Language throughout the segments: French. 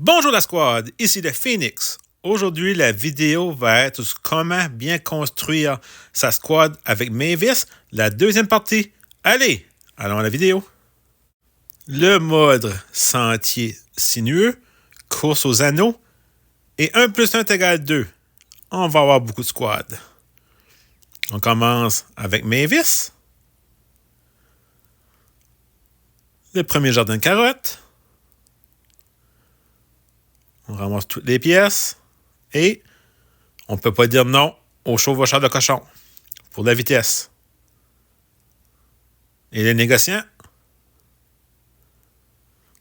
Bonjour la squad, ici le Phoenix. Aujourd'hui, la vidéo va être sur comment bien construire sa squad avec Mavis, la deuxième partie. Allez, allons à la vidéo. Le mode sentier sinueux, course aux anneaux et 1 plus 1 égale 2. On va avoir beaucoup de squads. On commence avec Mavis. Le premier jardin de carottes. On ramasse toutes les pièces et on ne peut pas dire non au chevaucheur de cochon pour la vitesse. Et les négociants,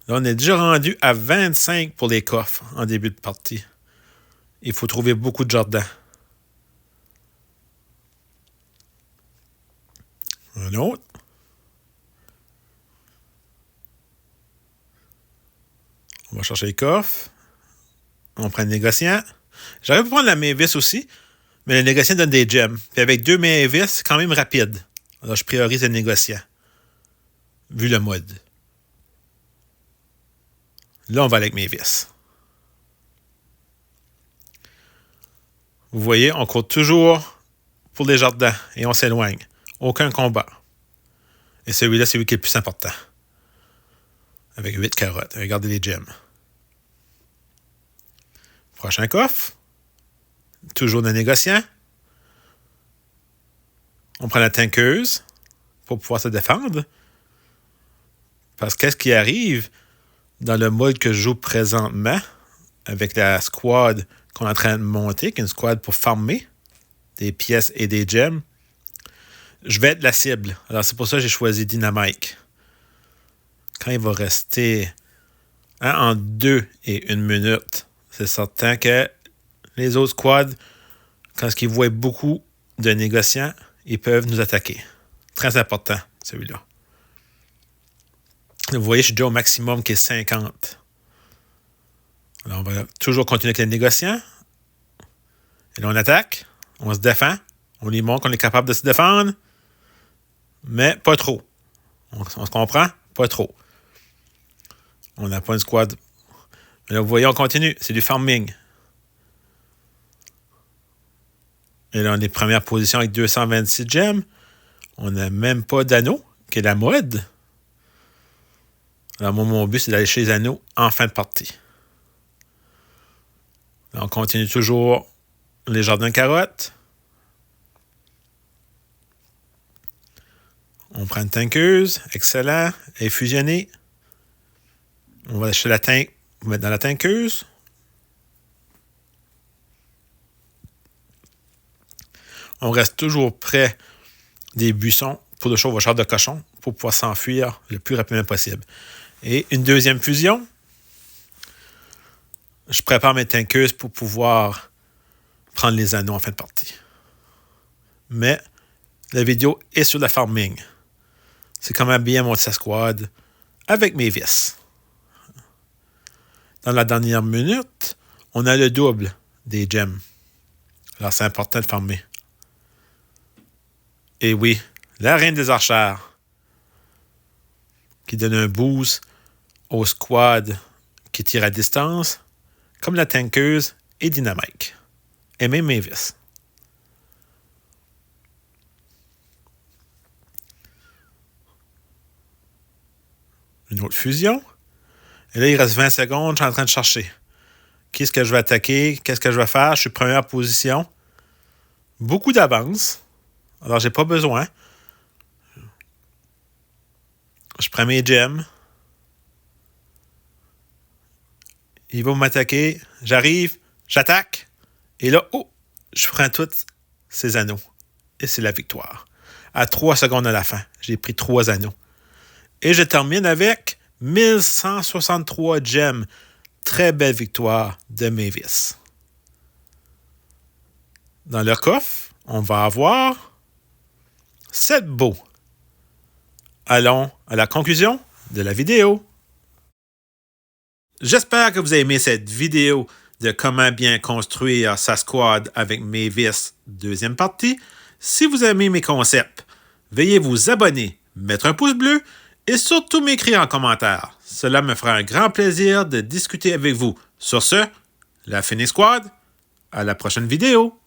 là, on est déjà rendu à 25 pour les coffres en début de partie. Il faut trouver beaucoup de jardins. Un autre. On va chercher les coffres. On prend le négociant. J'aurais pu prendre la Mavis aussi, mais le négociant donne des gems. Puis avec 2 Mavis, c'est quand même rapide. Alors je priorise le négociant, vu le mode. Là, on va avec Mavis. Vous voyez, on court toujours pour les jardins et on s'éloigne. Aucun combat. Et celui-là, c'est lui qui est le plus important. Avec 8 carottes. Regardez les gems. Prochain coffre. Toujours le négociant. On prend la tankeuse pour pouvoir se défendre. Parce que qu'est-ce qui arrive dans le mode que je joue présentement avec la squad qu'on est en train de monter, qui est une squad pour farmer des pièces et des gems, je vais être la cible. Alors c'est pour ça que j'ai choisi Dynamite. Quand il va rester entre 2 et 1 minute, c'est certain que les autres squads, quand ils voient beaucoup de négociants, ils peuvent nous attaquer. Très important, celui-là. Vous voyez, je suis déjà au maximum qui est 50. Alors, on va toujours continuer avec les négociants. Et là, on attaque. On se défend. On lui montre qu'on est capable de se défendre. Mais pas trop. On se comprend? Pas trop. On n'a pas une squad. Mais là, vous voyez, on continue. C'est du farming. Et là, on est première position avec 226 gems. On n'a même pas d'anneau, qui est la mode. Alors, moi, mon but, c'est d'aller chez les anneaux en fin de partie. Là, on continue toujours les jardins de carottes. On prend une tankeuse. Excellent. Elle est fusionnée. On va acheter la tank. On va mettre dans la tankeuse. On reste toujours près des buissons pour le chevaucheur de cochon pour pouvoir s'enfuir le plus rapidement possible. Et une deuxième fusion. Je prépare mes tankeuses pour pouvoir prendre les anneaux en fin de partie. Mais la vidéo est sur la farming. C'est comment bien monter sa squad avec Mavis. Dans la dernière minute, on a le double des gems. Alors, c'est important de farmer. Et oui, la reine des archères qui donne un boost au squad qui tire à distance, comme la tankeuse et Dynamite. Et même Mavis. Une autre fusion. Et là, il reste 20 secondes, je suis en train de chercher. Qu'est-ce que je vais attaquer? Qu'est-ce que je vais faire? Je suis première position. Beaucoup d'avance. Alors, j'ai pas besoin. Je prends mes gems. Il va m'attaquer. J'arrive. J'attaque. Et là, je prends tous ces anneaux. Et c'est la victoire. À 3 secondes à la fin, j'ai pris 3 anneaux. Et je termine avec 1163 gems. Très belle victoire de Mavis. Dans le coffre, on va avoir 7 beaux. Allons à la conclusion de la vidéo. J'espère que vous avez aimé cette vidéo de comment bien construire sa squad avec Mavis, deuxième partie. Si vous aimez mes concepts, veuillez vous abonner, mettre un pouce bleu et surtout m'écrire en commentaire. cela me fera un grand plaisir de discuter avec vous. Sur ce, la Phoenix Squad, à la prochaine vidéo.